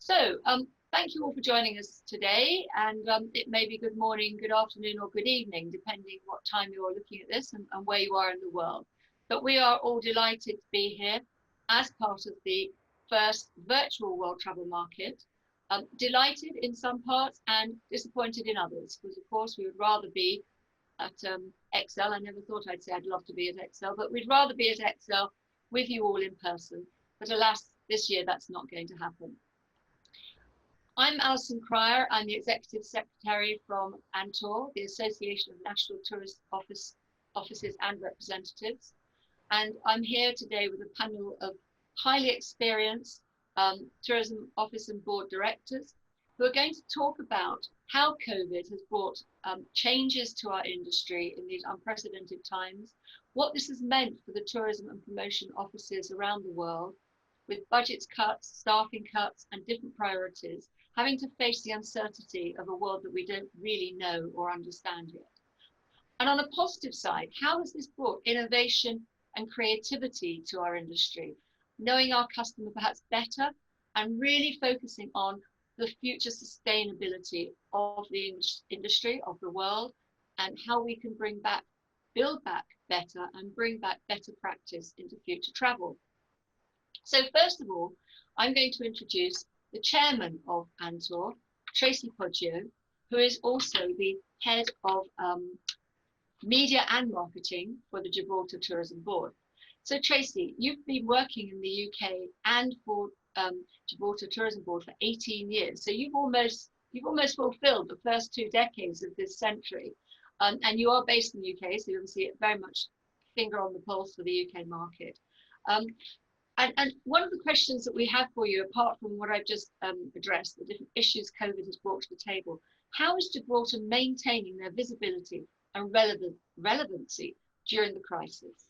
Thank you all for joining us today, and it may be good morning, good afternoon, or good evening, depending what time you're looking at this and where you are in the world. But we are all delighted to be here as part of the first virtual world travel market. Delighted in some parts and disappointed in others, because of course we would rather be at Excel. I never thought I'd say I'd love to be at Excel, but we'd rather be at Excel with you all in person. But alas, this year that's not going to happen. I'm Alison. I'm the Executive Secretary from ANTOR, the Association of National Tourist Offices and Representatives. And I'm here today with a panel of highly experienced tourism office and board directors who are going to talk about how COVID has brought changes to our industry in these unprecedented times, what this has meant for the tourism and promotion offices around the world, with budgets cuts, staffing cuts, and different priorities, having to face the uncertainty of a world that we don't really know or understand yet. And on a positive side, how has this brought innovation and creativity to our industry, knowing our customer perhaps better and really focusing on the future sustainability of the industry, of the world, and how we can build back better and bring back better practice into future travel. So first of all, I'm going to introduce the chairman of ANTOR, Tracey Poggio, who is also the head of media and marketing for the Gibraltar Tourism Board. So Tracey, you've been working in the UK and for Gibraltar Tourism Board for 18 years. So you've almost fulfilled the first 2 decades of this century. And you are based in the UK, so you obviously very much finger on the pulse for the UK market. And one of the questions that we have for you, apart from what I've just addressed, the different issues COVID has brought to the table, how is Gibraltar maintaining their visibility and relevancy during the crisis?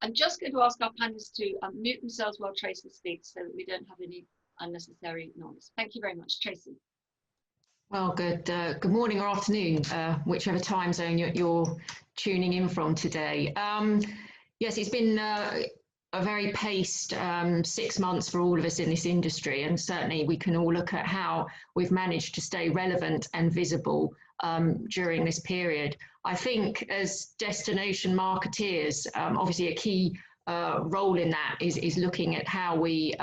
I'm just going to ask our panelists to mute themselves while Tracey speaks so that we don't have any unnecessary noise. Thank you very much, Tracey. Well, good morning or afternoon, whichever time zone you're tuning in from today. Yes, it's been a very paced 6 months for all of us in this industry, and certainly we can all look at how we've managed to stay relevant and visible during this period. I think as destination marketeers, obviously a key role in that is looking at how we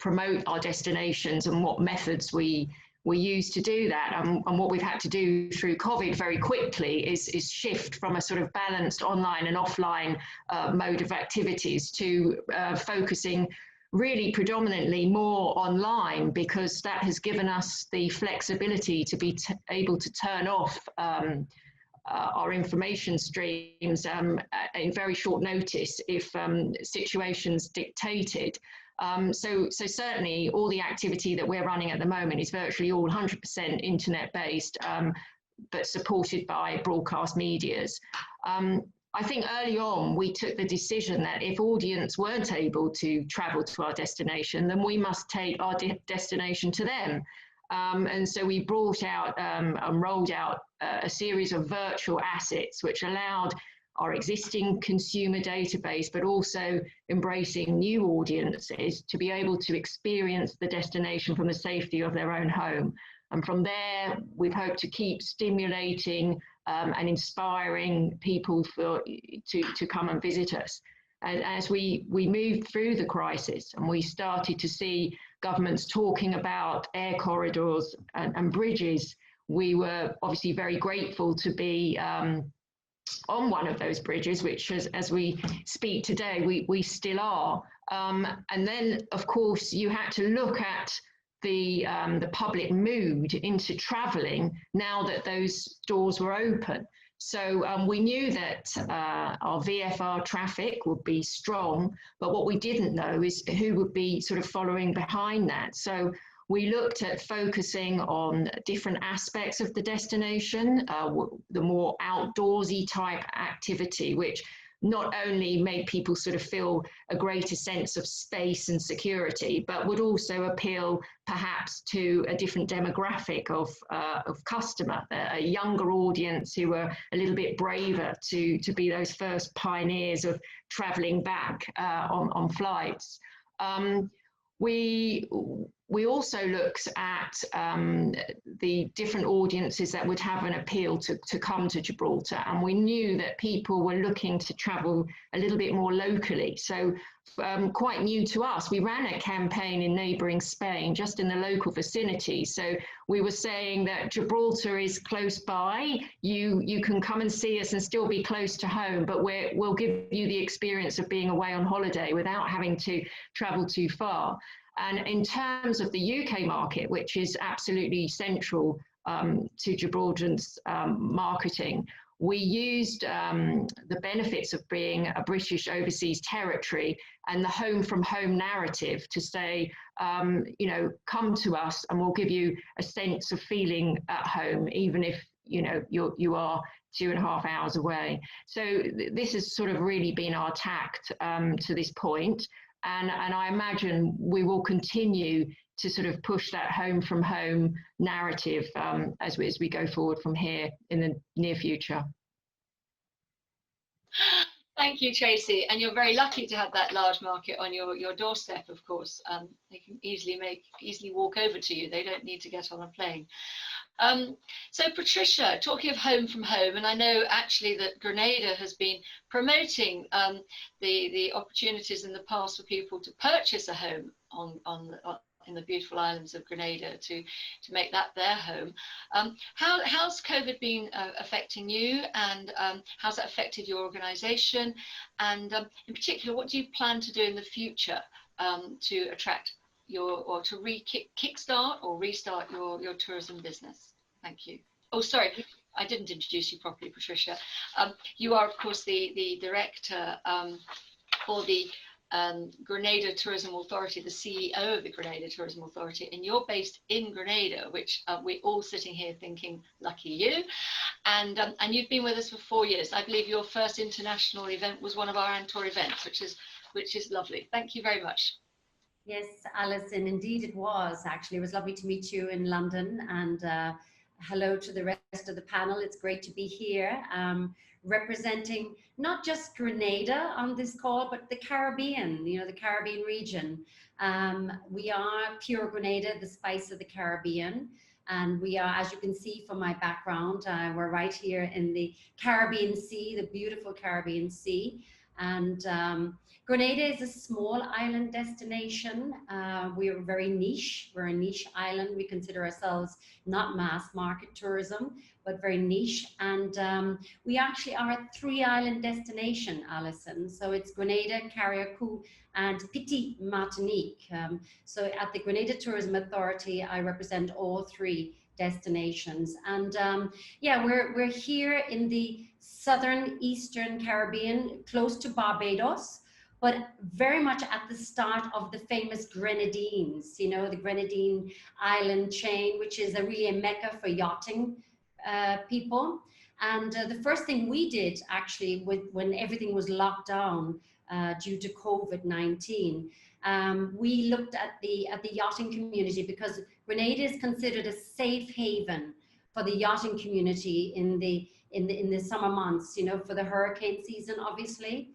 promote our destinations and what methods we use to do that. And what we've had to do through COVID very quickly is shift from a sort of balanced online and offline mode of activities to focusing really predominantly more online, because that has given us the flexibility to be able to turn off our information streams in very short notice if situations dictated. So certainly all the activity that we're running at the moment is virtually all 100% internet based, but supported by broadcast medias. I think early on we took the decision that if audience weren't able to travel to our destination, then we must take our destination to them. And so we brought out and rolled out a series of virtual assets which allowed our existing consumer database, but also embracing new audiences to be able to experience the destination from the safety of their own home. And from there, we've hoped to keep stimulating and inspiring people to come and visit us. And as we moved through the crisis and we started to see governments talking about air corridors and bridges, we were obviously very grateful to be on one of those bridges, which as we speak today, we still are. And then, of course, you had to look at the public mood into travelling now that those doors were open. So we knew that our VFR traffic would be strong, but what we didn't know is who would be sort of following behind that. So we looked at focusing on different aspects of the destination, the more outdoorsy type activity, which not only made people sort of feel a greater sense of space and security, but would also appeal perhaps to a different demographic of customer, a younger audience who were a little bit braver to be those first pioneers of traveling back on flights. we also looked at the different audiences that would have an appeal to come to Gibraltar, and we knew that people were looking to travel a little bit more locally. So quite new to us, we ran a campaign in neighbouring Spain, just in the local vicinity. So we were saying that Gibraltar is close by, you can come and see us and still be close to home, but we'll give you the experience of being away on holiday without having to travel too far. And in terms of the UK market, which is absolutely central to Gibraltar's marketing, we used the benefits of being a British overseas territory and the home from home narrative to say, you know, come to us and we'll give you a sense of feeling at home, even if, you know, you are 2.5 hours away. So this has sort of really been our tact to this point. And I imagine we will continue to sort of push that home from home narrative as we go forward from here in the near future. Thank you, Tracey. And you're very lucky to have that large market on your doorstep, of course. They can easily walk over to you. They don't need to get on a plane. So Patricia, talking of home from home, and I know actually that Grenada has been promoting the opportunities in the past for people to purchase a home in the beautiful islands of Grenada to make that their home. How's COVID been affecting you, and how's that affected your organisation? And in particular, what do you plan to do in the future to attract or to kickstart or restart your tourism business? Thank you. Oh, sorry, I didn't introduce you properly, Patricia. You are, of course, the director for the Grenada Tourism Authority, the CEO of the Grenada Tourism Authority, and you're based in Grenada, which we're all sitting here thinking, lucky you. And you've been with us for 4 years. I believe your first international event was one of our ANTOR events, which is lovely. Thank you very much. Yes, Alison, indeed it was. Actually, it was lovely to meet you in London, and hello to the rest of the panel. It's great to be here, representing not just Grenada on this call, but the Caribbean, you know, the Caribbean region. We are pure Grenada, the spice of the Caribbean. And we are, as you can see from my background, we're right here in the Caribbean Sea, the beautiful Caribbean Sea. And Grenada is a small island destination. We are very niche. We're a niche island. We consider ourselves not mass market tourism, but very niche. And we actually are a 3-island destination, Alison. So it's Grenada, Carriacou, and Petit Martinique. So at the Grenada Tourism Authority, I represent all 3 destinations. And yeah, we're here in the southern eastern Caribbean, close to Barbados, but very much at the start of the famous Grenadines, you know, the Grenadine island chain, which is really a mecca for yachting people. And the first thing we did actually when everything was locked down due to COVID-19, we looked at the yachting community, because Grenada is considered a safe haven for the yachting community in the summer months, you know, for the hurricane season, obviously.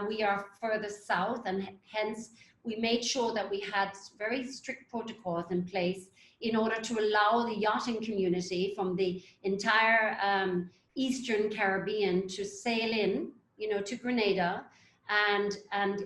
We are further south, and hence we made sure that we had very strict protocols in place in order to allow the yachting community from the entire Eastern Caribbean to sail in, you know, to Grenada and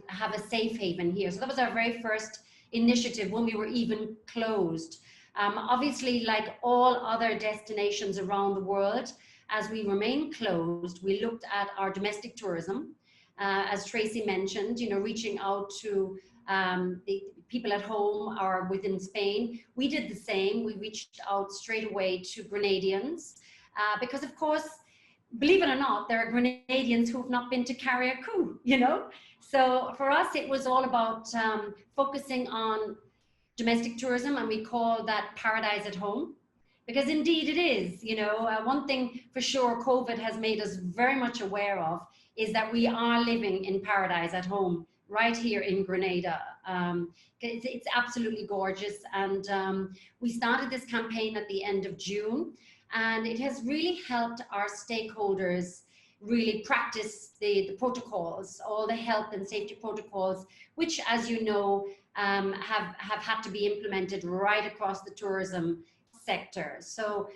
have a safe haven here. So that was our very first initiative when we were even closed. Obviously, like all other destinations around the world, as we remain closed, we looked at our domestic tourism, as Tracey mentioned, you know, reaching out to the people at home or within Spain. We did the same. We reached out straight away to Grenadians because, of course, believe it or not, there are Grenadians who've not been to Carriacou, you know? So for us, it was all about focusing on domestic tourism, and we call that paradise at home, because indeed it is. You know, one thing for sure COVID has made us very much aware of is that we are living in paradise at home right here in Grenada. It's absolutely gorgeous, and we started this campaign at the end of June, and it has really helped our stakeholders really practice the protocols, all the health and safety protocols, which, as you know, have had to be implemented right across the tourism sector. So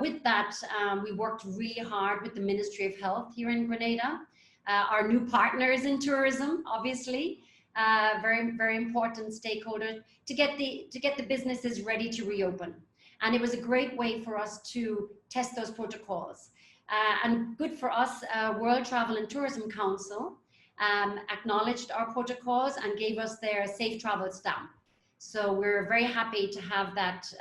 with that, we worked really hard with the Ministry of Health here in Grenada, our new partners in tourism, obviously, very, very important stakeholder to get the businesses ready to reopen. And it was a great way for us to test those protocols. And good for us, World Travel and Tourism Council acknowledged our protocols and gave us their safe travel stamp. So we're very happy to have that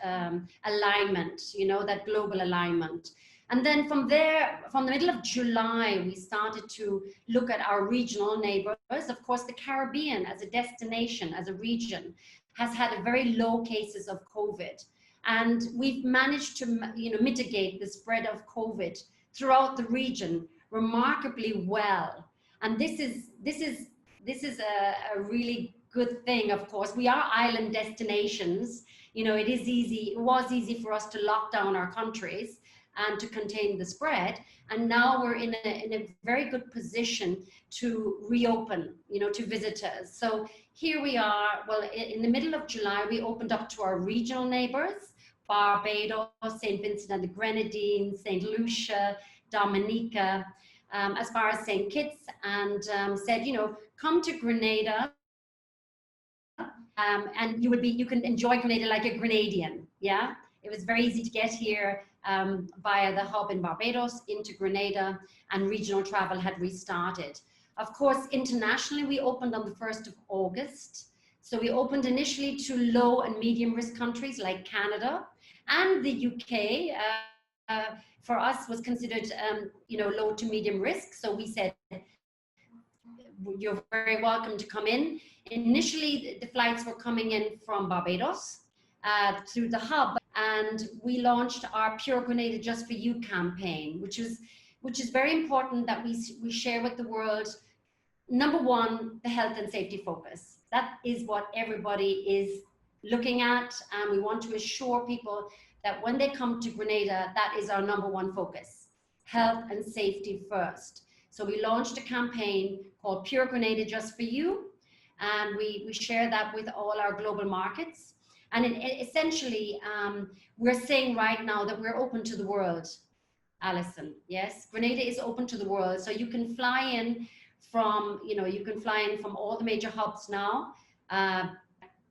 alignment, you know, that global alignment. And then from there, from the middle of July, we started to look at our regional neighbors. Of course, the Caribbean as a destination, as a region, has had a very low cases of COVID. And we've managed to, you know, mitigate the spread of COVID throughout the region remarkably well. And this is a really good thing. Of course, we are island destinations. You know, it was easy for us to lock down our countries and to contain the spread. And now we're in a very good position to reopen, you know, to visitors. So here we are. Well, in the middle of July, we opened up to our regional neighbors, Barbados, St. Vincent and the Grenadines, St. Lucia, Dominica, as far as St. Kitts, and said, you know, come to Grenada, and you can enjoy Grenada like a Grenadian. Yeah, it was very easy to get here via the hub in Barbados into Grenada, and regional travel had restarted. Of course, internationally, we opened on the 1st of August. So we opened initially to low and medium risk countries like Canada, and the UK for us was considered, you know, low to medium risk. So we said, you're very welcome to come in. Initially, the flights were coming in from Barbados through the hub, and we launched our Pure Grenada Just For You campaign, which is very important that we share with the world. Number one, the health and safety focus. That is what everybody is looking at, and we want to assure people that when they come to Grenada, that is our number one focus, health and safety first. So we launched a campaign called Pure Grenada Just For You, and we share that with all our global markets. And essentially, we're saying right now that we're open to the world, Alison. Yes, Grenada is open to the world. So you can fly in from, you know, you can fly in from all the major hubs now,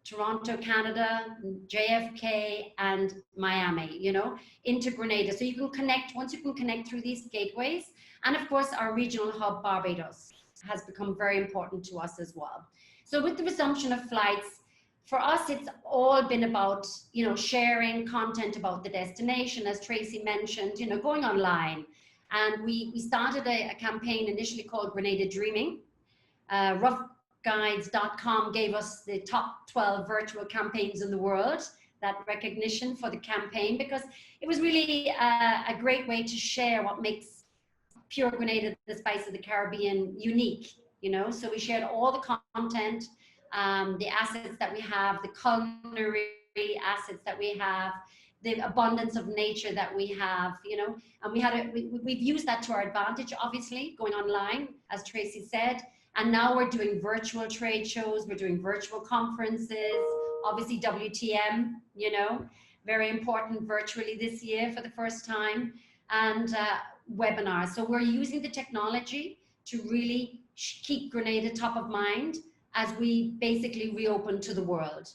Toronto, Canada, JFK, and Miami, you know, into Grenada. So you can connect, once you can connect through these gateways. And of course, our regional hub, Barbados, has become very important to us as well. So with the resumption of flights, for us, it's all been about, you know, sharing content about the destination, as Tracey mentioned, you know, going online. And we started a campaign initially called Grenada Dreaming. Roughguides.com gave us the top 12 virtual campaigns in the world, that recognition for the campaign, because it was really a great way to share what makes Pure Grenada, the Spice of the Caribbean, unique, you know. So we shared all the content, the assets that we have, the culinary assets that we have, the abundance of nature that we have, you know, and we've used that to our advantage, obviously, going online, as Tracey said, and now we're doing virtual trade shows, we're doing virtual conferences, obviously WTM, you know, very important virtually this year for the first time, and webinars. So we're using the technology to really keep Grenada top of mind as we basically reopen to the world.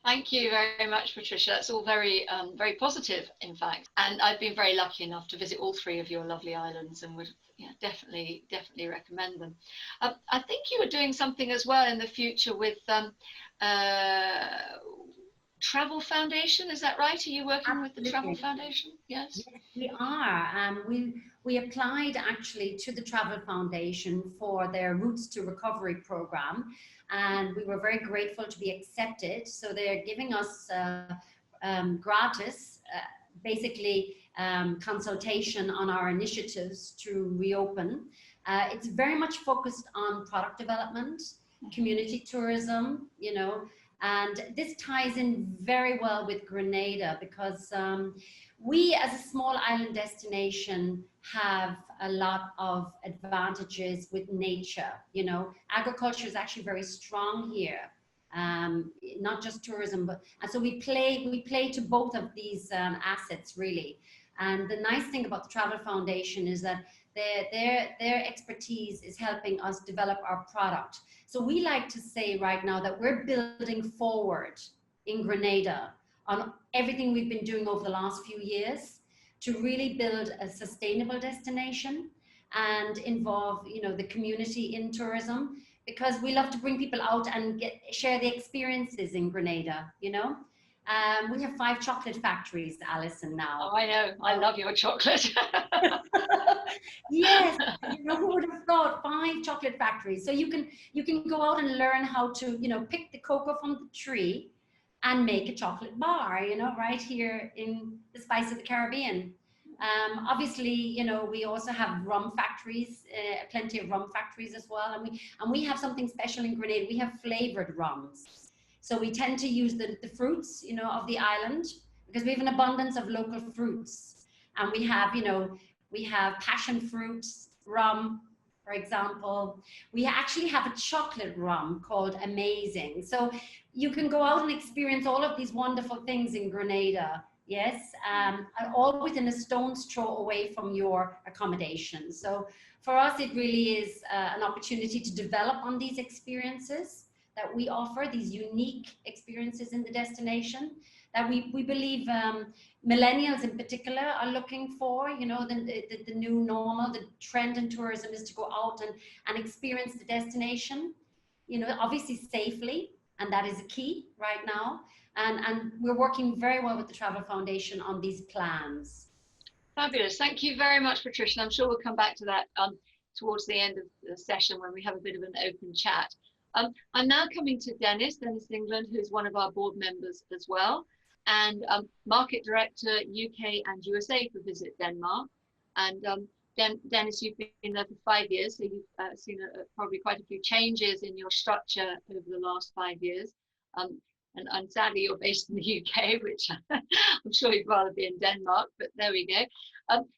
Thank you very much, Patricia. That's all very, very positive, in fact. And I've been very lucky enough to visit all 3 of your lovely islands, and would definitely recommend them. I think you were doing something as well in the future with Travel Foundation. Is that right? Are you working Absolutely. with the Travel Foundation? Yes. Yes, we are. We applied actually to the Travel Foundation for their Routes to Recovery program, and we were very grateful to be accepted. So they're giving us gratis, basically consultation on our initiatives to reopen. It's very much focused on product development, community tourism, you know, and this ties in very well with Grenada, because we as a small island destination have a lot of advantages with nature. You know, agriculture is actually very strong here, not just tourism, but, and so we play to both of these assets really. And the nice thing about the Travel Foundation is that their expertise is helping us develop our product. So we like to say right now that we're building forward in Grenada on everything we've been doing over the last few years to really build a sustainable destination and involve, you know, the community in tourism, because we love to bring people out and share the experiences in Grenada, you know. We have 5 chocolate factories, Alison, now. Oh, I know. I love your chocolate. Yes, you know, who would have thought 5 chocolate factories? So you can go out and learn how to, you know, pick the cocoa from the tree and make a chocolate bar, you know, right here in the Spice of the Caribbean. Obviously, you know, we also have rum factories, plenty of rum factories as well. And we have something special in Grenada. We have flavored rums. So we tend to use the fruits, you know, of the island, because we have an abundance of local fruits. And we have, you know, we have passion fruits, rum, for example. We actually have a chocolate rum called Amazing. So you can go out and experience all of these wonderful things in Grenada, yes, all within a stone's throw away from your accommodation. So for us, it really is an opportunity to develop on these experiences that we offer, these unique experiences in the destination that we believe millennials in particular are looking for. You know, the new normal, the trend in tourism is to go out and experience the destination, you know, obviously safely, and that is a key right now. And we're working very well with the Travel Foundation on these plans. Fabulous. Thank you very much, Patricia. I'm sure we'll come back to that towards the end of the session when we have a bit of an open chat. I'm now coming to Dennis Englund, who's one of our board members as well, and Market Director UK and USA for Visit Denmark. And Dennis, you've been there for 5 years, so you've seen probably quite a few changes in your structure over the last 5 years. And sadly, you're based in the UK, which I'm sure you'd rather be in Denmark, but there we go.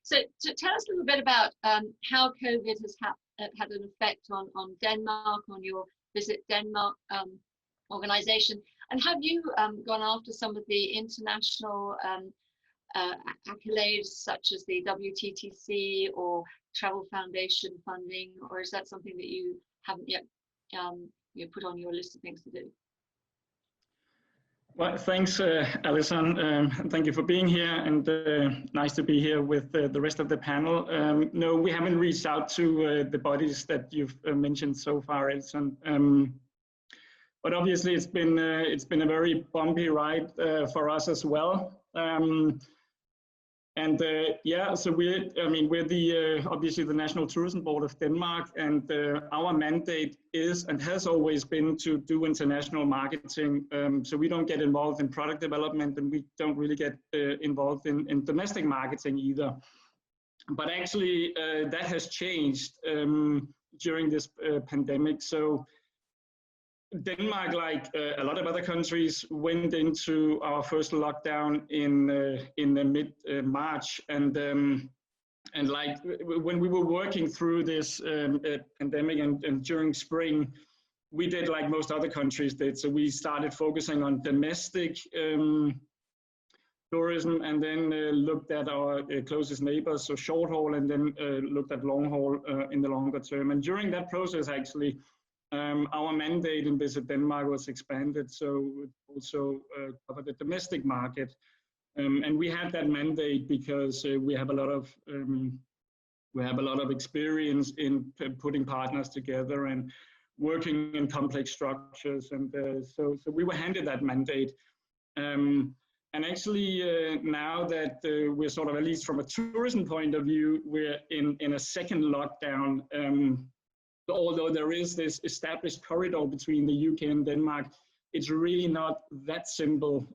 So tell us a little bit about how COVID has had an effect on Denmark, on your Visit Denmark organization, and have you gone after some of the international accolades such as the WTTC or Travel Foundation funding, or is that something that you haven't yet put on your list of things to do? Well, thanks, Alison. Thank you for being here, and nice to be here with the rest of the panel. No, we haven't reached out to the bodies that you've mentioned so far, Alison. But obviously, it's been a very bumpy ride for us as well. Yeah, so we're the obviously the National Tourism Board of Denmark, and our mandate is and has always been to do international marketing. So we don't get involved in product development, and we don't really get involved in domestic marketing either. But actually, that has changed during this pandemic. So Denmark, like a lot of other countries, went into our first lockdown in the mid-March, and like when we were working through this pandemic and during spring, we did like most other countries did. So we started focusing on domestic tourism, and then looked at our closest neighbors, so short haul, and then looked at long haul in the longer term. And during that process, actually, our mandate in Visit Denmark was expanded, so it also covered the domestic market. And we had that mandate because we have a lot of experience in putting partners together and working in complex structures, and so we were handed that mandate. And actually, now that we're sort of, at least from a tourism point of view, we're in a second lockdown. Although there is this established corridor between the UK and Denmark, it's really not that simple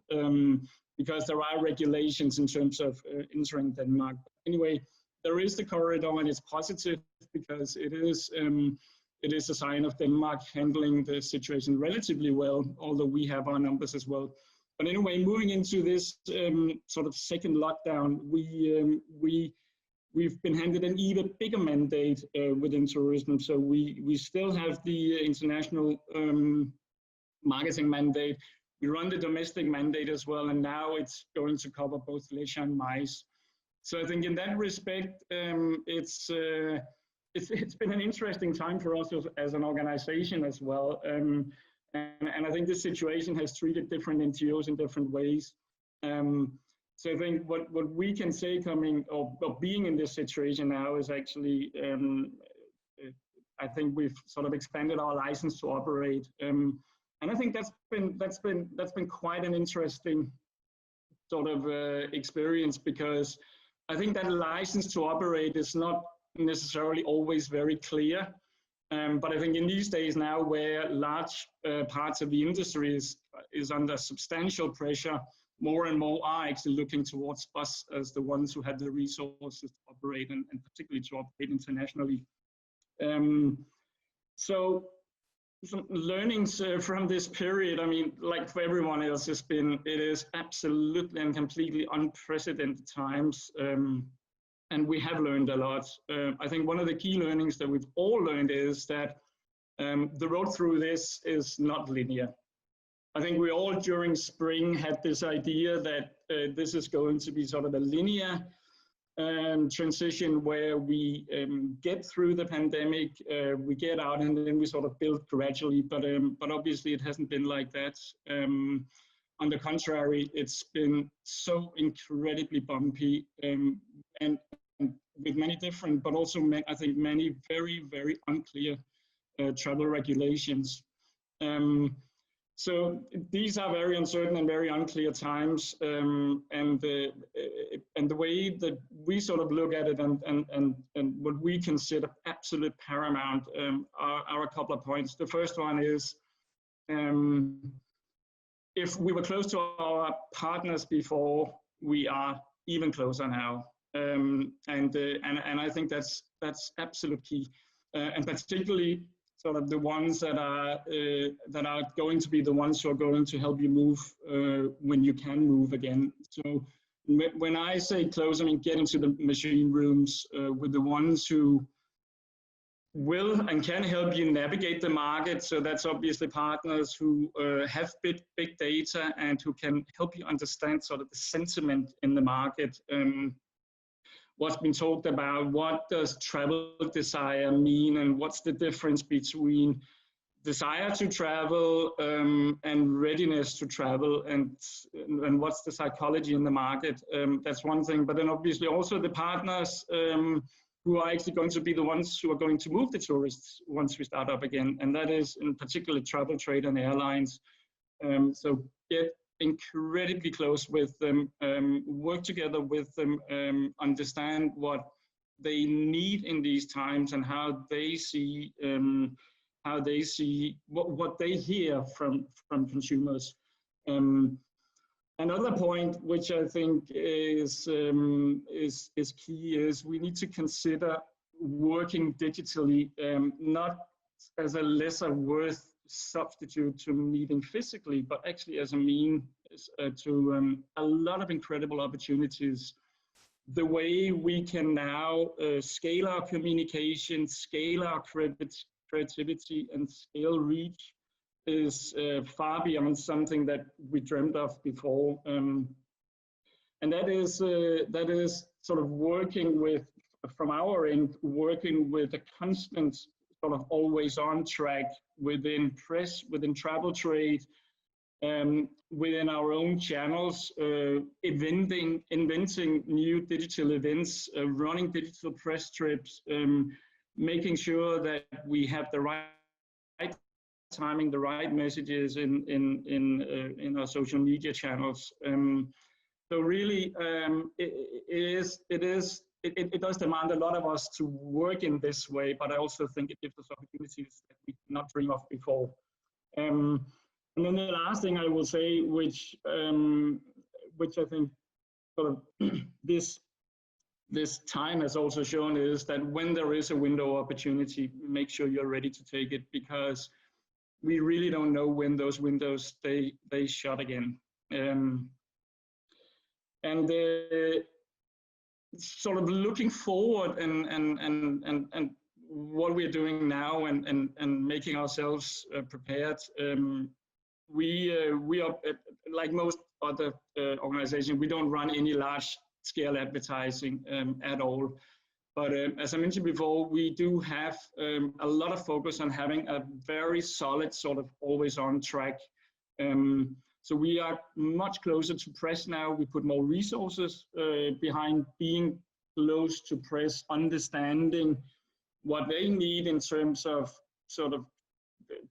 because there are regulations in terms of entering Denmark. Anyway, there is the corridor, and it's positive because it is a sign of Denmark handling the situation relatively well, although we have our numbers as well. But anyway, moving into this sort of second lockdown, we we've been handed an even bigger mandate within tourism. So we still have the international marketing mandate. We run the domestic mandate as well, and now it's going to cover both leisure and MICE. So I think in that respect, it's been an interesting time for us as an organization as well. And I think this situation has treated different NGOs in different ways. So I think what we can say coming or being in this situation now is actually, I think we've sort of expanded our license to operate. And I think that's been quite an interesting sort of experience, because I think that license to operate is not necessarily always very clear. But I think in these days now, where large parts of the industry is under substantial pressure, more and more are actually looking towards us as the ones who have the resources to operate, and particularly to operate internationally. So some learnings from this period, I mean, like for everyone else, it is absolutely and completely unprecedented times. And we have learned a lot. I think one of the key learnings that we've all learned is that the road through this is not linear. I think we all during spring had this idea that this is going to be sort of a linear transition where we get through the pandemic, we get out, and then we sort of build gradually. But obviously it hasn't been like that. On the contrary, it's been so incredibly bumpy, and with many different, but also I think many very, very unclear travel regulations. So these are very uncertain and very unclear times, and the way that we sort of look at it and what we consider absolute paramount are a couple of points. The first one is, if we were close to our partners before, we are even closer now, and I think that's absolute key, and particularly sort of the ones that are going to be the ones who are going to help you move when you can move again. So when I say close, I mean get into the machine rooms with the ones who will and can help you navigate the market. So that's obviously partners who have big data and who can help you understand sort of the sentiment in the market. What's been talked about, what does travel desire mean, and what's the difference between desire to travel and readiness to travel, and what's the psychology in the market. That's one thing, but then obviously also the partners who are actually going to be the ones who are going to move the tourists once we start up again, and that is in particular travel trade and airlines. So get incredibly close with them, work together with them, understand what they need in these times and how they see what they hear from consumers. Another point which I think is key is we need to consider working digitally, not as a lesser worth substitute to meeting physically, but actually as a means to a lot of incredible opportunities. The way we can now scale our communication, scale our creativity, and scale reach is far beyond something that we dreamt of before. And that is sort of working with, from our end, working with a constant sort of always on track within press, within travel trade, within our own channels, inventing new digital events, running digital press trips, making sure that we have the right timing, the right messages in our social media channels. So really, it does demand a lot of us to work in this way, but I also think it gives us opportunities that we did not dream of before. And then the last thing I will say, which I think sort of this time has also shown, is that when there is a window of opportunity, make sure you're ready to take it, because we really don't know when those windows they shut again. And sort of looking forward and what we're doing now and making ourselves prepared. We are, like most other organizations, we don't run any large scale advertising at all. But as I mentioned before, we do have a lot of focus on having a very solid sort of always on track. So we are much closer to press now. We put more resources behind being close to press, understanding what they need in terms of sort of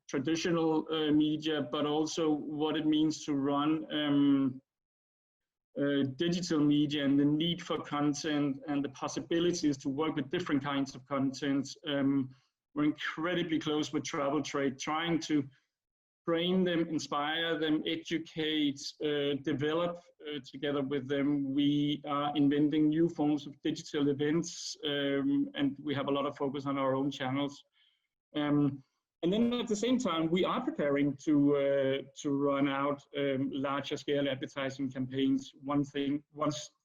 traditional media, but also what it means to run digital media and the need for content and the possibilities to work with different kinds of content. We're incredibly close with travel trade, trying to train them, inspire them, educate, develop together with them. We are inventing new forms of digital events, and we have a lot of focus on our own channels. And then at the same time, we are preparing to run out larger scale advertising campaigns once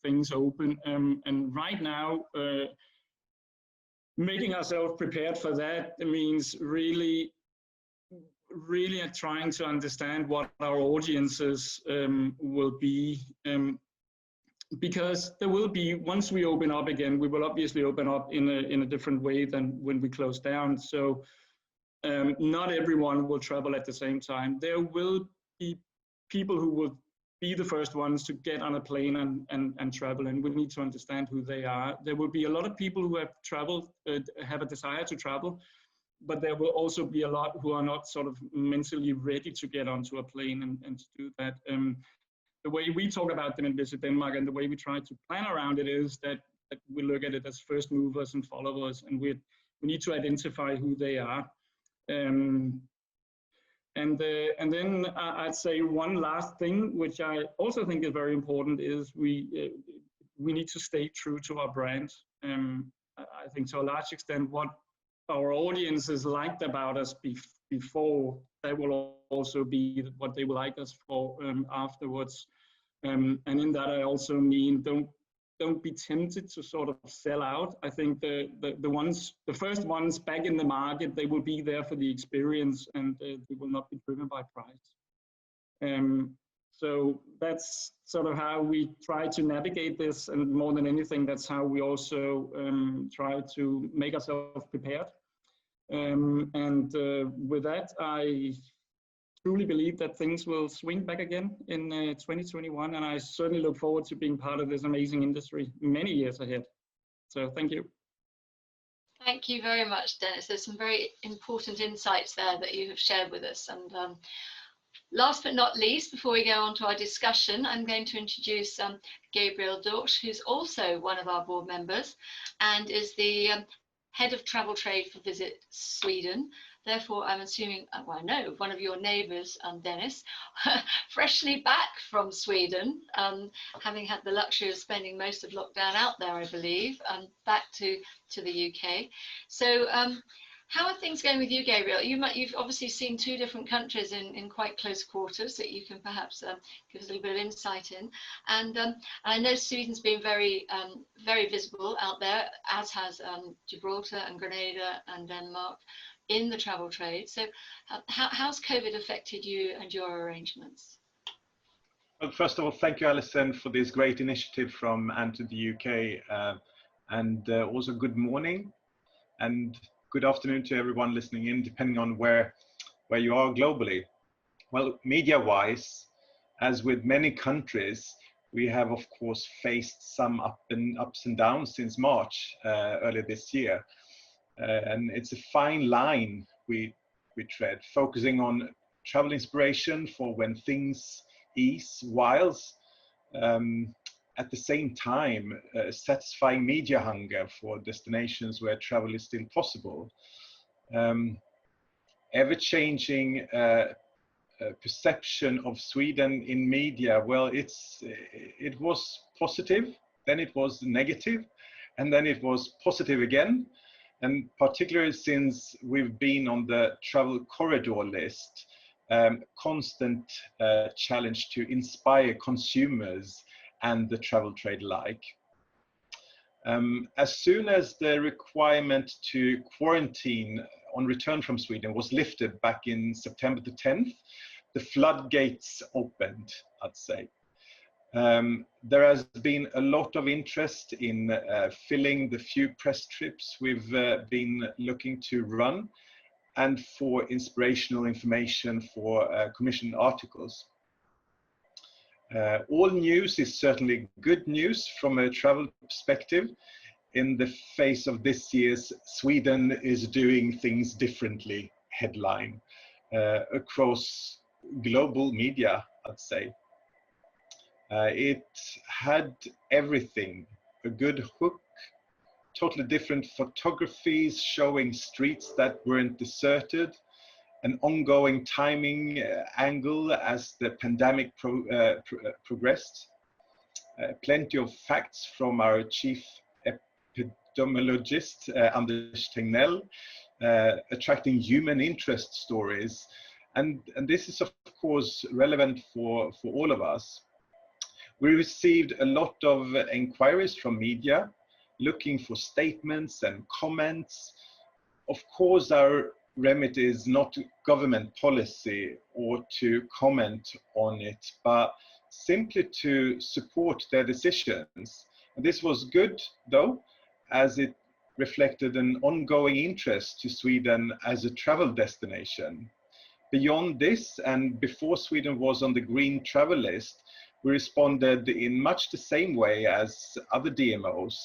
things open. And right now, making ourselves prepared for that means really trying to understand what our audiences will be, because there will be, once we open up again, we will obviously open up in a different way than when we close down. So not everyone will travel at the same time. There will be people who will be the first ones to get on a plane and travel, and we need to understand who they are. There will be a lot of people who have traveled, have a desire to travel, but there will also be a lot who are not sort of mentally ready to get onto a plane and to do that. The way we talk about them in Visit Denmark and the way we try to plan around it is that we look at it as first movers and followers, and we need to identify who they are. And then I'd say one last thing, which I also think is very important, is we need to stay true to our brand. I think to a large extent, what our audiences liked about us before, that will also be what they will like us for afterwards. And in that, I also mean don't be tempted to sort of sell out. I think the first ones back in the market, they will be there for the experience, and they will not be driven by price. So that's sort of how we try to navigate this, and more than anything, that's how we also try to make ourselves prepared. With that, I truly believe that things will swing back again in 2021, and I certainly look forward to being part of this amazing industry many years ahead. So thank you. Thank you very much, Dennis. There's some very important insights there that you have shared with us. And last but not least, before we go on to our discussion, I'm going to introduce Gabriel Dorch, who's also one of our board members and is the Head of Travel Trade for Visit Sweden. Therefore, I'm assuming, well, I know one of your neighbours, Dennis, freshly back from Sweden, having had the luxury of spending most of lockdown out there, I believe, back to the UK. So how are things going with you, Gabriel? You've obviously seen two different countries in quite close quarters that you can perhaps give us a little bit of insight in. And I know Sweden's been very, very visible out there, as has Gibraltar and Grenada and Denmark in the travel trade. So how's COVID affected you and your arrangements? Well, first of all, thank you, Alison, for this great initiative from ANTOR the UK, and also good morning and good afternoon to everyone listening in, depending on where you are globally. Well, media-wise, as with many countries, we have, of course, faced some ups and downs since March earlier this year. And it's a fine line we tread, focusing on travel inspiration for when things ease, whilst at the same time satisfying media hunger for destinations where travel is still possible. Ever-changing perception of Sweden in media, well, it was positive, then it was negative, and then it was positive again. And particularly since we've been on the travel corridor list, constant challenge to inspire consumers and the travel trade alike. As soon as the requirement to quarantine on return from Sweden was lifted back in September the 10th, the floodgates opened, I'd say. There has been a lot of interest in filling the few press trips we've been looking to run, and for inspirational information for commissioned articles. All news is certainly good news from a travel perspective in the face of this year's "Sweden is doing things differently" headline across global media, I'd say. It had everything: a good hook, totally different photographies showing streets that weren't deserted, an ongoing timing angle as the pandemic progressed, plenty of facts from our chief epidemiologist, Anders Tegnell, attracting human interest stories. And this is, of course, relevant for all of us. We received a lot of inquiries from media looking for statements and comments. Of course, our remit is not government policy or to comment on it, but simply to support their decisions. And this was good, though, as it reflected an ongoing interest to Sweden as a travel destination. Beyond this, and before Sweden was on the green travel list, we responded in much the same way as other DMOs,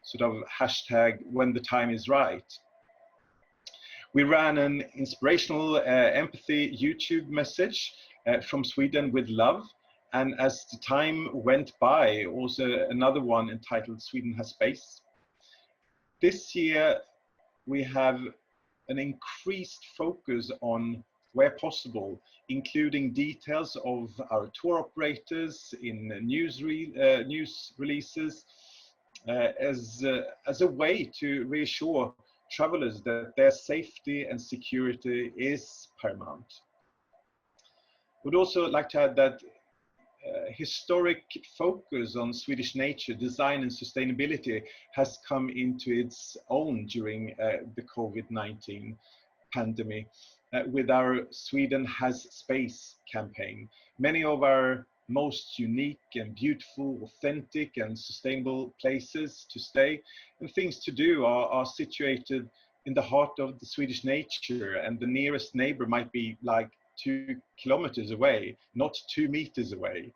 sort of hashtag when the time is right. We ran an inspirational empathy YouTube message from Sweden with love, and as the time went by, also another one entitled Sweden Has Space. This year, we have an increased focus on, where possible, including details of our tour operators in news releases as a way to reassure travelers that their safety and security is paramount. Would also like to add that historic focus on Swedish nature, design and sustainability has come into its own during the COVID-19 pandemic with our Sweden Has Space campaign. Many of our most unique and beautiful, authentic and sustainable places to stay and things to do are situated in the heart of the Swedish nature, and the nearest neighbor might be like 2 kilometers away, not 2 meters away.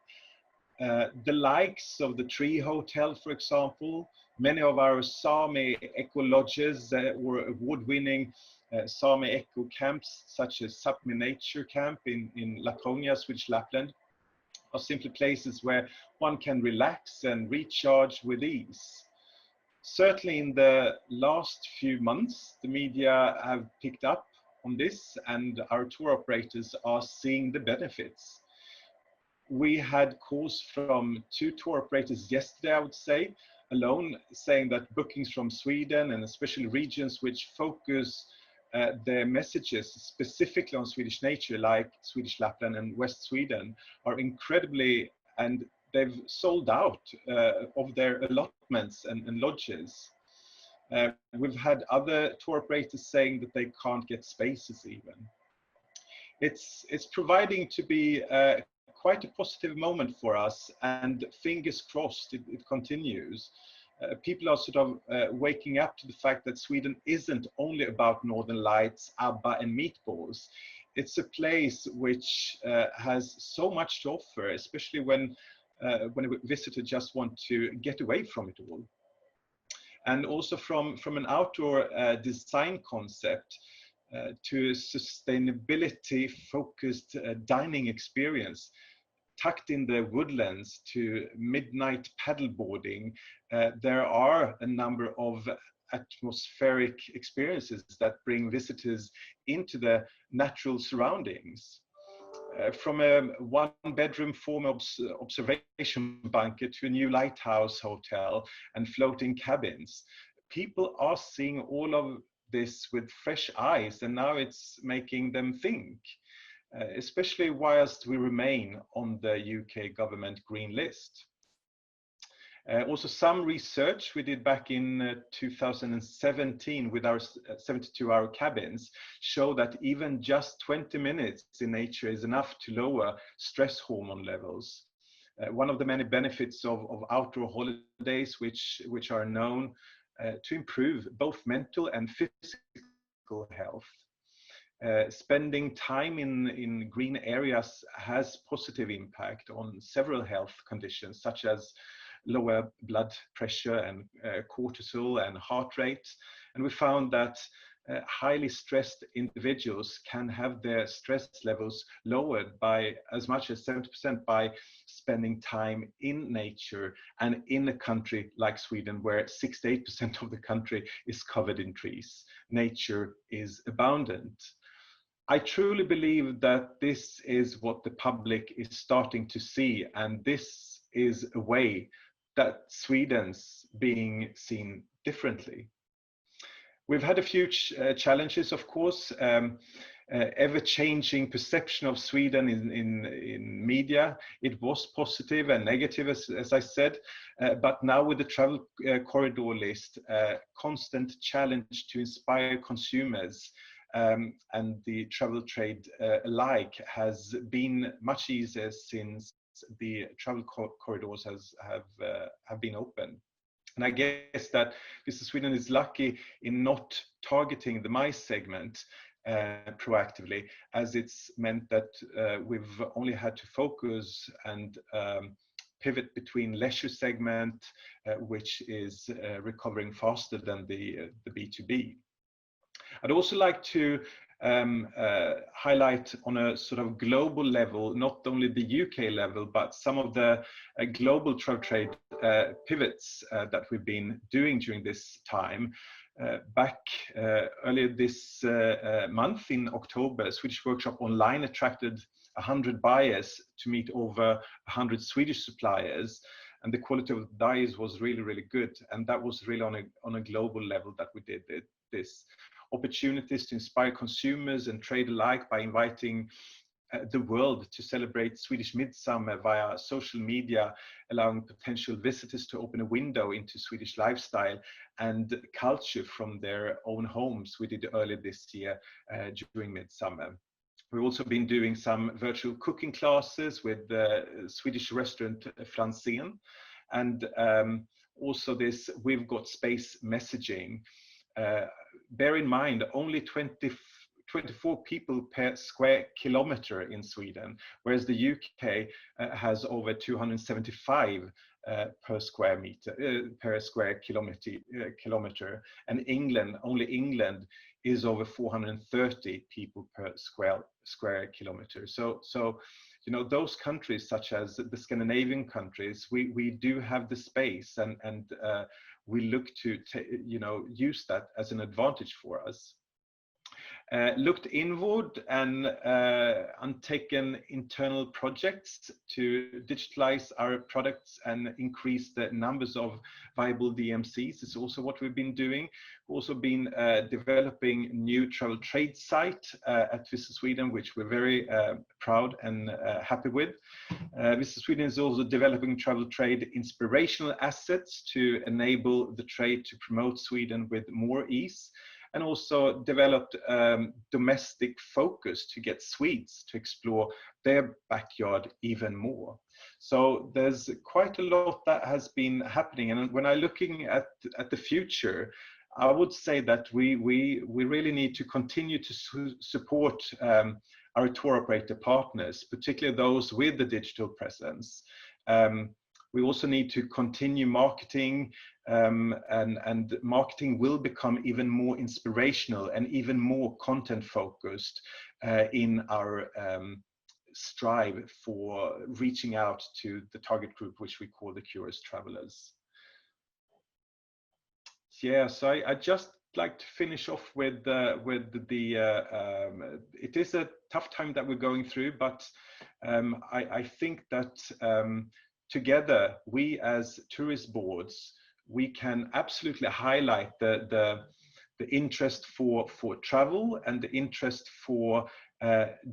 The likes of the Tree Hotel, for example, many of our Sami eco lodges or award-winning Sami eco camps, such as Sapmi Nature Camp in Laponia, Swedish Lapland, are simply places where one can relax and recharge with ease. Certainly in the last few months, the media have picked up on this and our tour operators are seeing the benefits. We had calls from 2 tour operators yesterday, I would say, alone, saying that bookings from Sweden and especially regions which focus their messages specifically on Swedish nature, like Swedish Lapland and West Sweden, are incredibly, and they've sold out of their allotments and lodges. We've had other tour operators saying that they can't get spaces even. It's proving to be quite a positive moment for us, and fingers crossed it continues. People are sort of waking up to the fact that Sweden isn't only about Northern Lights, ABBA and meatballs. It's a place which has so much to offer, especially when a visitor just want to get away from it all. And also from an outdoor design concept to a sustainability focused dining experience, tucked in the woodlands to midnight paddleboarding, there are a number of atmospheric experiences that bring visitors into the natural surroundings. From a 1-bedroom former observation bunker to a new lighthouse hotel and floating cabins, people are seeing all of this with fresh eyes, and now it's making them think. Especially whilst we remain on the UK government green list. Also, some research we did back in 2017 with our 72-hour cabins show that even just 20 minutes in nature is enough to lower stress hormone levels. One of the many benefits of outdoor holidays, which are known to improve both mental and physical health. Spending time in green areas has positive impact on several health conditions, such as lower blood pressure and cortisol and heart rate. And we found that highly stressed individuals can have their stress levels lowered by as much as 70% by spending time in nature and in a country like Sweden, where 68% of the country is covered in trees. Nature is abundant. I truly believe that this is what the public is starting to see, and this is a way that Sweden's being seen differently. We've had a few challenges, of course. Ever-changing perception of Sweden in media. It was positive and negative, as I said, but now with the travel corridor list, constant challenge to inspire consumers and the travel trade alike has been much easier since the travel corridors have been open. And I guess that Visit Sweden is lucky in not targeting the MICE segment proactively, as it's meant that we've only had to focus and pivot between leisure segment, which is recovering faster than the B2B. I'd also like to highlight on a sort of global level, not only the UK level, but some of the global travel trade pivots that we've been doing during this time. Back earlier this month in October, Swedish Workshop Online attracted 100 buyers to meet over 100 Swedish suppliers. And the quality of the dies was really, really good. And that was really on a global level that we did this. Opportunities to inspire consumers and trade alike by inviting the world to celebrate Swedish Midsummer via social media, allowing potential visitors to open a window into Swedish lifestyle and culture from their own homes. We did earlier this year during Midsummer. We've also been doing some virtual cooking classes with the Swedish restaurant Franzén, and also this We've Got Space messaging. Bear in mind, only 24 people per square kilometer in Sweden, whereas the UK has over 275 per square kilometer, and only England is over 430 people per square kilometer. So you know, those countries such as the Scandinavian countries, we do have the space, and we look to use that as an advantage for us. Looked inward and undertaken internal projects to digitalize our products and increase the numbers of viable DMCs is also what we've been doing. We've also been developing new travel trade site at Visit Sweden, which we're very proud and happy with. Visit Sweden is also developing travel trade inspirational assets to enable the trade to promote Sweden with more ease, and also developed domestic focus to get Swedes to explore their backyard even more. So there's quite a lot that has been happening. And when I'm looking at the future, I would say that we really need to continue to support our tour operator partners, particularly those with the digital presence. We also need to continue marketing, and marketing will become even more inspirational and even more content focused in our strive for reaching out to the target group, which we call the curious travelers. Yeah, so I just like to finish off with it is a tough time that we're going through, but I think that together, we as tourist boards, we can absolutely highlight the interest for travel and the interest for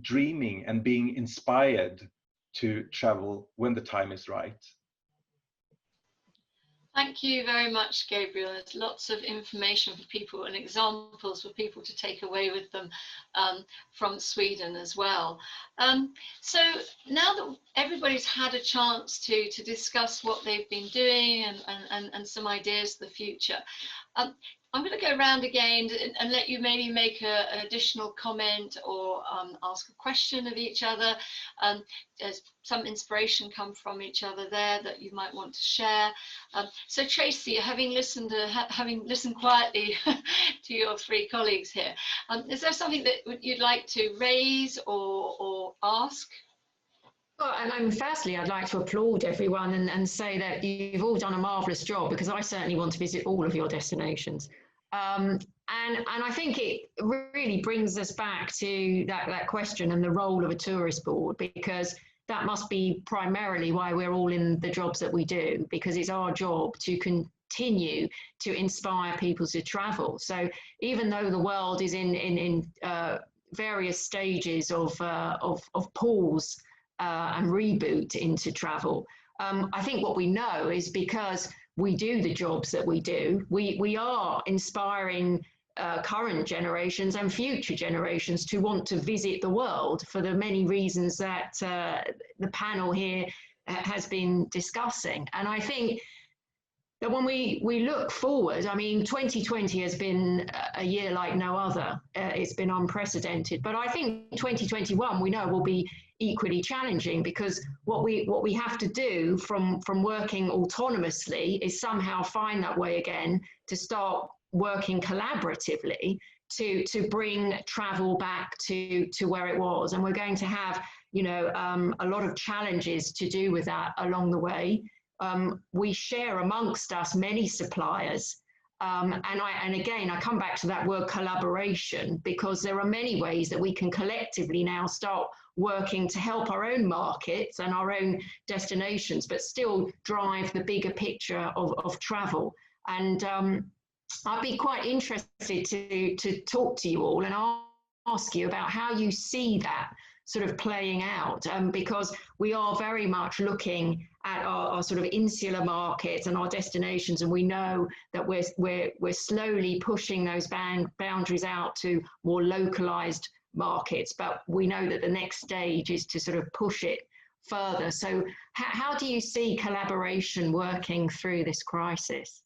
dreaming and being inspired to travel when the time is right. Thank you very much, Gabriel. There's lots of information for people and examples for people to take away with them from Sweden as well. So now that everybody's had a chance to discuss what they've been doing and some ideas for the future, I'm going to go around again and let you maybe make an additional comment or ask a question of each other. There's some inspiration come from each other there that you might want to share. So Tracey, having listened quietly to your three colleagues here, is there something that you'd like to raise or ask? Well, and firstly, I'd like to applaud everyone and say that you've all done a marvellous job, because I certainly want to visit all of your destinations. And I think it really brings us back to that question and the role of a tourist board, because that must be primarily why we're all in the jobs that we do, because it's our job to continue to inspire people to travel. So even though the world is in various stages of pause and reboot into travel, I think what we know is, because we do the jobs that we do, we are inspiring current generations and future generations to want to visit the world for the many reasons that the panel here has been discussing. And I think that when we look forward, I mean, 2020 has been a year like no other. It's been unprecedented. But I think 2021, we know, will be equally challenging, because what we have to do from working autonomously is somehow find that way again to start working collaboratively to bring travel back to where it was. And we're going to have, a lot of challenges to do with that along the way. We share amongst us many suppliers. And again, I come back to that word collaboration, because there are many ways that we can collectively now start working to help our own markets and our own destinations, but still drive the bigger picture of travel. And I'd be quite interested to talk to you all and ask you about how you see that sort of playing out, because we are very much looking at our sort of insular markets and our destinations, and we know that we're slowly pushing those boundaries out to more localized markets, but we know that the next stage is to sort of push it further. So how do you see collaboration working through this crisis?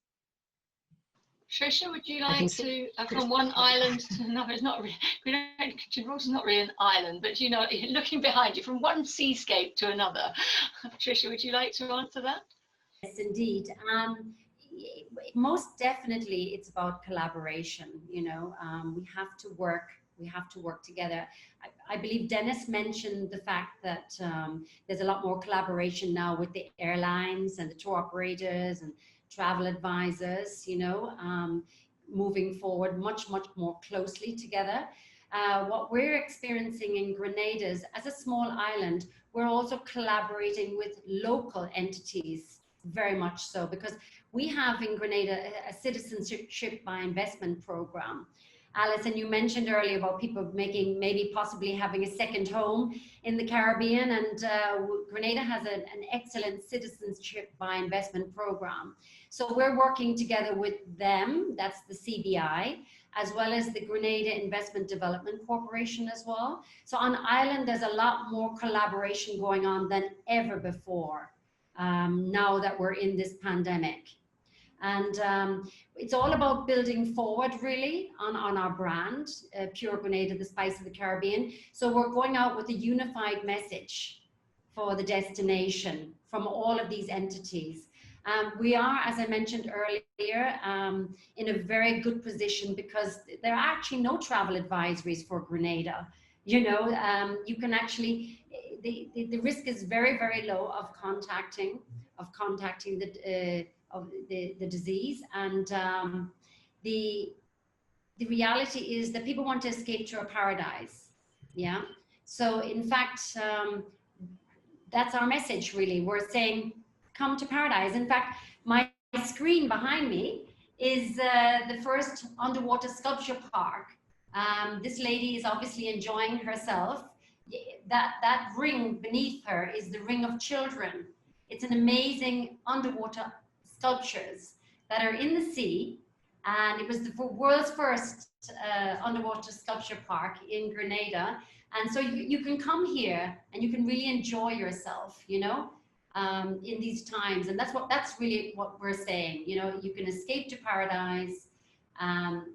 Patricia, would you like to, from one island to another? It's not really, Gibraltar's not really an island, but looking behind you, from one seascape to another. Patricia, would you like to answer that? Yes, indeed. Most definitely, it's about collaboration. We have to work together. I believe Dennis mentioned the fact that there's a lot more collaboration now with the airlines and the tour operators and travel advisors, moving forward much more closely together. What we're experiencing in Grenada is, as a small island, we're also collaborating with local entities, very much so, because we have in Grenada a citizenship by investment program. Alison, you mentioned earlier about people maybe possibly having a second home in the Caribbean, and Grenada has an excellent citizenship by investment program. So we're working together with them, that's the CBI, as well as the Grenada Investment Development Corporation as well. So on island, there's a lot more collaboration going on than ever before, now that we're in this pandemic. And it's all about building forward, really, on our brand, Pure Grenada, the Spice of the Caribbean. So we're going out with a unified message for the destination from all of these entities. We are, as I mentioned earlier, in a very good position, because there are actually no travel advisories for Grenada. You can actually, the risk is very low of contacting the disease, and the reality is that people want to escape to a paradise. Yeah. So in fact, that's our message, really. We're saying, come to paradise. In fact, my screen behind me is the first underwater sculpture park. This lady is obviously enjoying herself. That ring beneath her is the Ring of Children. It's an amazing underwater sculptures that are in the sea, and it was the world's first underwater sculpture park in Grenada. And so you can come here and you can really enjoy yourself, you know, in these times. And that's really what we're saying. You know, you can escape to paradise.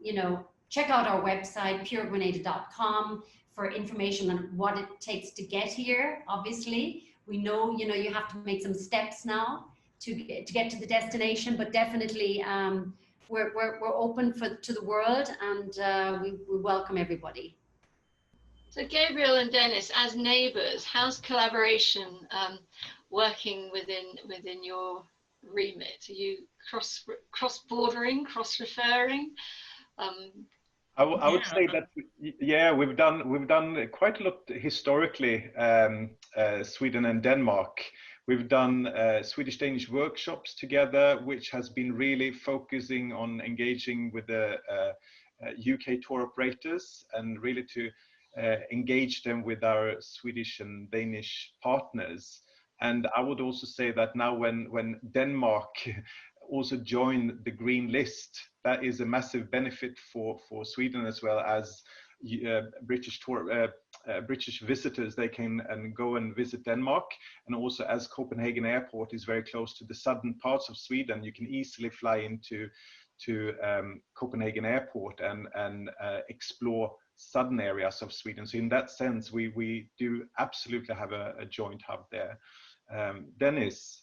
You know, check out our website, puregrenada.com, for information on what it takes to get here. Obviously, we know, you know, you have to make some steps now to get to the destination, but definitely we're open to the world, and we welcome everybody. So Gabriel and Dennis, as neighbours, how's collaboration working within your remit? Are you cross-bordering, cross-referring? I would say that, yeah, we've done quite a lot historically, Sweden and Denmark. We've done Swedish-Danish workshops together, which has been really focusing on engaging with the UK tour operators and really to engage them with our Swedish and Danish partners. And I would also say that now when Denmark also joined the green list, that is a massive benefit for Sweden as well as British visitors. They can go and visit Denmark, and also as Copenhagen Airport is very close to the southern parts of Sweden, you can easily fly into Copenhagen Airport and explore southern areas of Sweden. So in that sense, we do absolutely have a joint hub there. Dennis?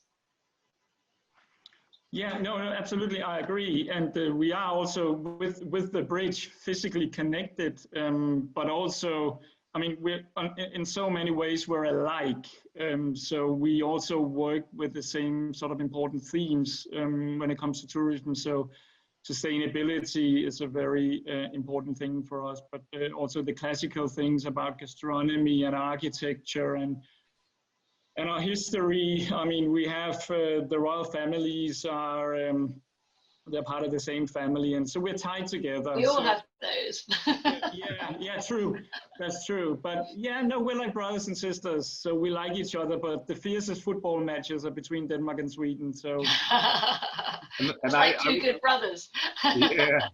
Yeah, no, absolutely, I agree. And we are also with the bridge physically connected, but also, I mean, we're in so many ways we're alike. So we also work with the same sort of important themes when it comes to tourism. So sustainability is a very important thing for us, but also the classical things about gastronomy and architecture and our history. I mean, we have the royal families are they're part of the same family, and so we're tied together. We all have those. yeah, true. That's true. But yeah, no, we're like brothers and sisters, so we like each other. But the fiercest football matches are between Denmark and Sweden. So it's like two good brothers. Yeah.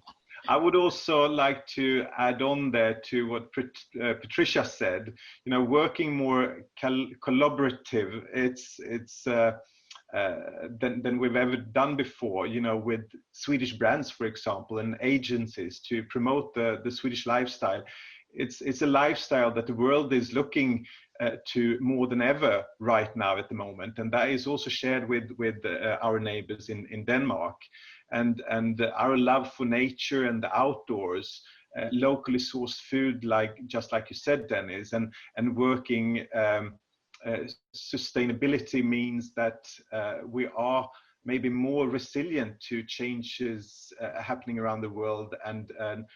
I would also like to add on there to what Patricia said. You know, working more collaborative. It's than we've ever done before. You know, with Swedish brands, for example, and agencies to promote the Swedish lifestyle. It's a lifestyle that the world is looking to more than ever right now at the moment, and that is also shared with our neighbors in Denmark. And our love for nature and the outdoors, locally sourced food, just like you said, Dennis, and working sustainability means that we are maybe more resilient to changes happening around the world, and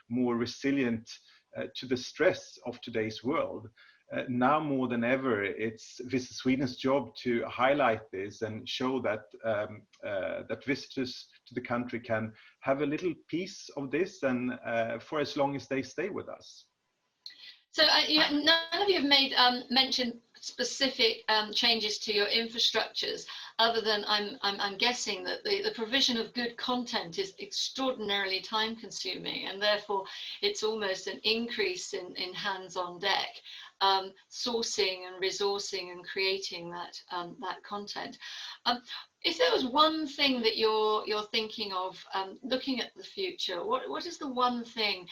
more resilient to the stress of today's world. Now more than ever, it's Visit Sweden's job to highlight this and show that that visitors to the country can have a little piece of this, and for as long as they stay with us. So none of you have made mentioned specific changes to your infrastructures, other than I'm guessing that the provision of good content is extraordinarily time consuming, and therefore it's almost an increase in hands on deck, sourcing and resourcing and creating that content. If there was one thing that you're thinking of looking at the future, what is the one thing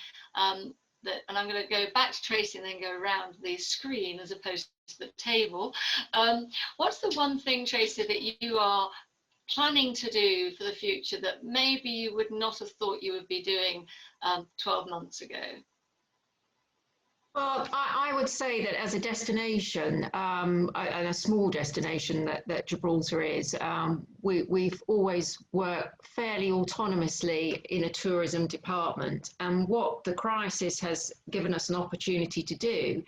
that, and I'm going to go back to Tracey and then go around the screen as opposed to the table. What's the one thing, Tracey, that you are planning to do for the future that maybe you would not have thought you would be doing 12 months ago? Well, I would say that as a destination, and a small destination that Gibraltar is, we've always worked fairly autonomously in a tourism department. And what the crisis has given us an opportunity to do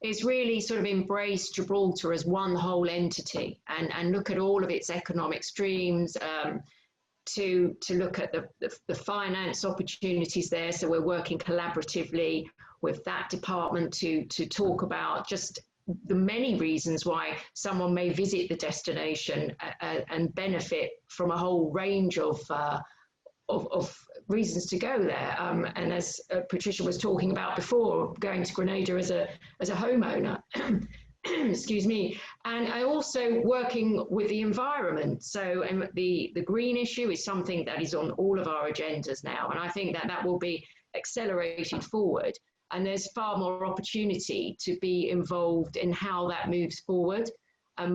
is really sort of embrace Gibraltar as one whole entity and look at all of its economic streams, to look at the finance opportunities there. So we're working collaboratively with that department to talk about just the many reasons why someone may visit the destination and benefit from a whole range of reasons to go there. And as Patricia was talking about before, going to Grenada as a homeowner, excuse me, and I also working with the environment. So the green issue is something that is on all of our agendas now, and I think that will be accelerated forward. And there's far more opportunity to be involved in how that moves forward.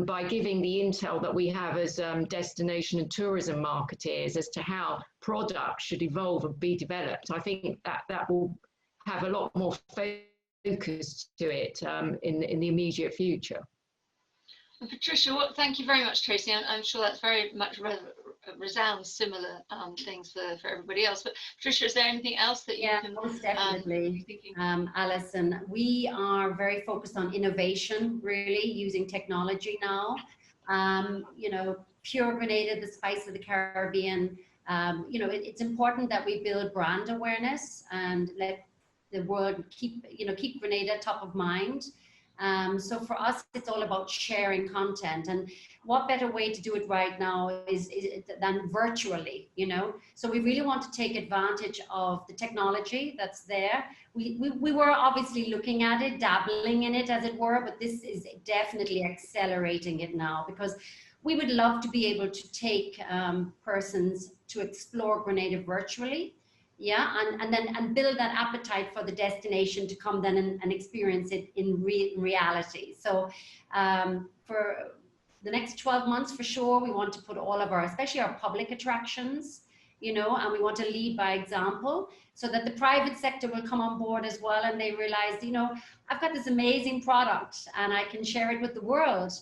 By giving the intel that we have as destination and tourism marketeers as to how products should evolve and be developed, I think that will have a lot more focus to it in the immediate future. And Patricia, thank you very much, Tracey. I'm sure that's very much resounds similar things for everybody else. But Patricia, is there anything else that you can? Most definitely, Alison. We are very focused on innovation, really using technology now. You know, pure Grenada, the spice of the Caribbean. You know, it's important that we build brand awareness and let the world keep Grenada top of mind. So for us, it's all about sharing content, and what better way to do it right now is than virtually, you know? So we really want to take advantage of the technology that's there. We were obviously looking at it, dabbling in it as it were, but this is definitely accelerating it now, because we would love to be able to take persons to explore Grenada virtually. Yeah, and build that appetite for the destination to come then and experience it in reality. So for the next 12 months, for sure, we want to put all of our, especially our public attractions, you know, and we want to lead by example so that the private sector will come on board as well, and they realize, you know, I've got this amazing product and I can share it with the world.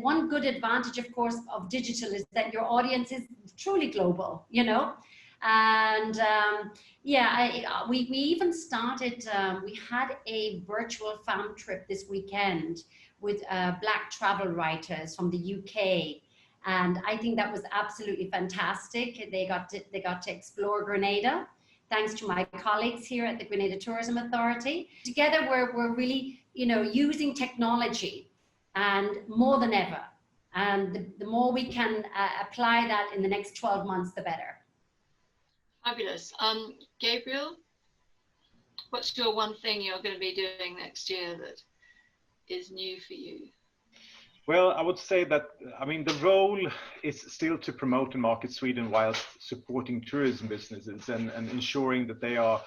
One good advantage, of course, of digital is that your audience is truly global, you know. And we even started, we had a virtual fam trip this weekend with Black travel writers from the UK, and I think that was absolutely fantastic. They got to explore Grenada thanks to my colleagues here at the Grenada Tourism Authority. Together we're really, you know, using technology, and more than ever, and the more we can apply that in the next 12 months, the better. Fabulous. Gabriel, what's your one thing you're going to be doing next year that is new for you? Well, I would say that, I mean, the role is still to promote and market Sweden whilst supporting tourism businesses and ensuring that they are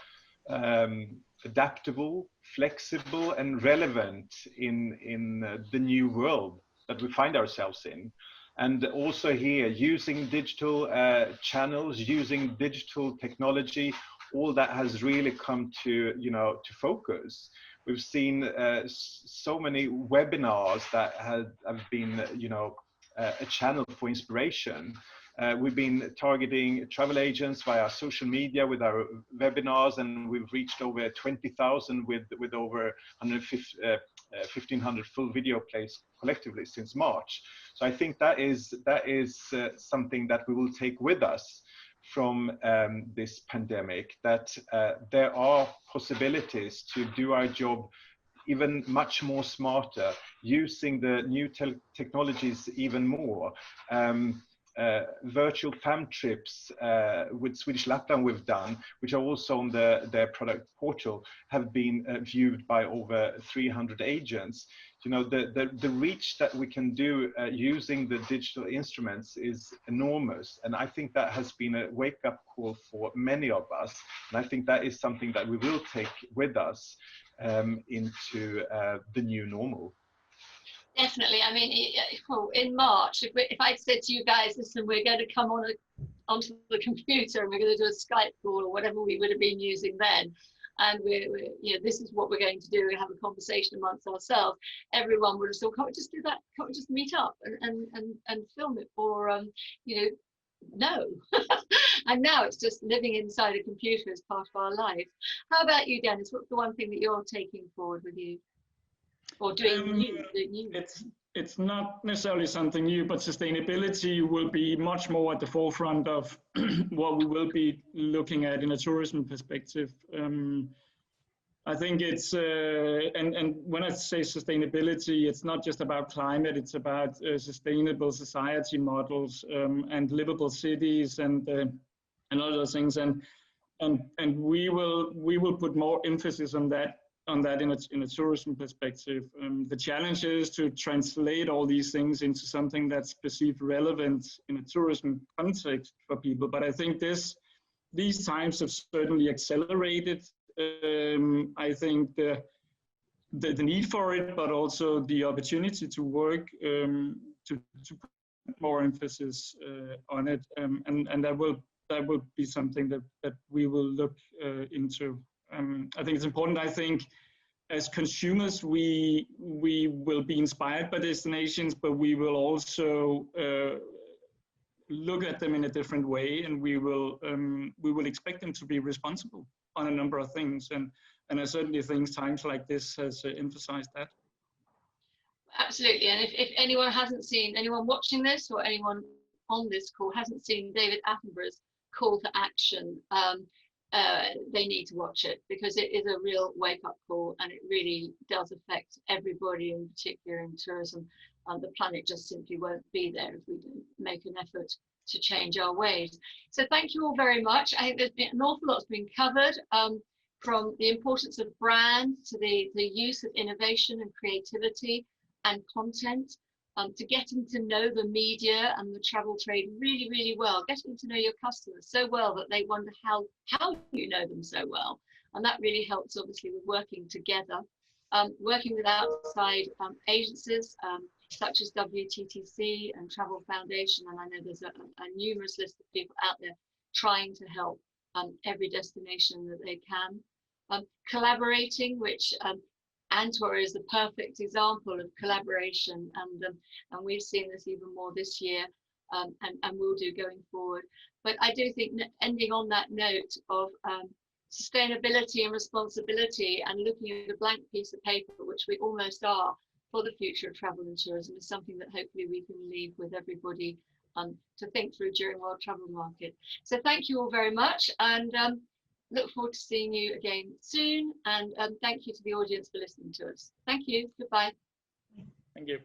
adaptable, flexible, and relevant in the new world that we find ourselves in. And also here, using digital channels, using digital technology, all that has really come to, you know, to focus. We've seen so many webinars that have been, you know, a channel for inspiration. We've been targeting travel agents via social media with our webinars, and we've reached over 20,000 with over 1,500 full video plays collectively since March. So I think that is something that we will take with us from this pandemic, that there are possibilities to do our job even much more smarter, using the new technologies even more. Virtual fam trips with Swedish Lapland we've done, which are also on their product portal, have been viewed by over 300 agents. You know, the reach that we can do using the digital instruments is enormous, and I think that has been a wake-up call for many of us, and I think that is something that we will take with us into the new normal. Definitely. I mean, in March, if I'd said to you guys, listen, we're going to come onto the computer and we're going to do a Skype call or whatever we would have been using then, and we're you know, this is what we're going to do, we have a conversation amongst ourselves, everyone would have said, can't we just do that? Can't we just meet up and film it? Or you know, no. And now it's just living inside a computer as part of our life. How about you, Dennis? What's the one thing that you're taking forward with you? Or doing new? It's not necessarily something new, but sustainability will be much more at the forefront of what we will be looking at in a tourism perspective. I think it's, and when I say sustainability, it's not just about climate, it's about sustainable society models and livable cities and other things. And we will put more emphasis on that in a tourism perspective. The challenge is to translate all these things into something that's perceived relevant in a tourism context for people. But I think these times have certainly accelerated. I think the need for it, but also the opportunity to work to put more emphasis on it, and that will be something that we will look into. I think it's important. I think as consumers, we will be inspired by destinations, but we will also look at them in a different way, and we will expect them to be responsible on a number of things, and I certainly think times like this has emphasized that. Absolutely, and if anyone hasn't seen, anyone watching this or anyone on this call hasn't seen David Attenborough's call to action, they need to watch it, because it is a real wake-up call, and it really does affect everybody, in particular in tourism. The planet just simply won't be there if we don't make an effort to change our ways. So thank you all very much. I think there's been an awful lot's been covered, from the importance of brand to the use of innovation and creativity and content, to getting to know the media and the travel trade really, really well, getting to know your customers so well that they wonder how you know them so well. And that really helps, obviously, with working together, working with outside agencies, such as WTTC and Travel Foundation, and I know there's a numerous list of people out there trying to help every destination that they can. Collaborating, which ANTOR is the perfect example of collaboration, and we've seen this even more this year, and will do going forward. But I do think, ending on that note of sustainability and responsibility, and looking at a blank piece of paper, which we almost are, for the future of travel and tourism, is something that hopefully we can leave with everybody to think through during World Travel Market. So thank you all very much, and look forward to seeing you again soon. And thank you to the audience for listening to us. Thank you. Goodbye. Thank you.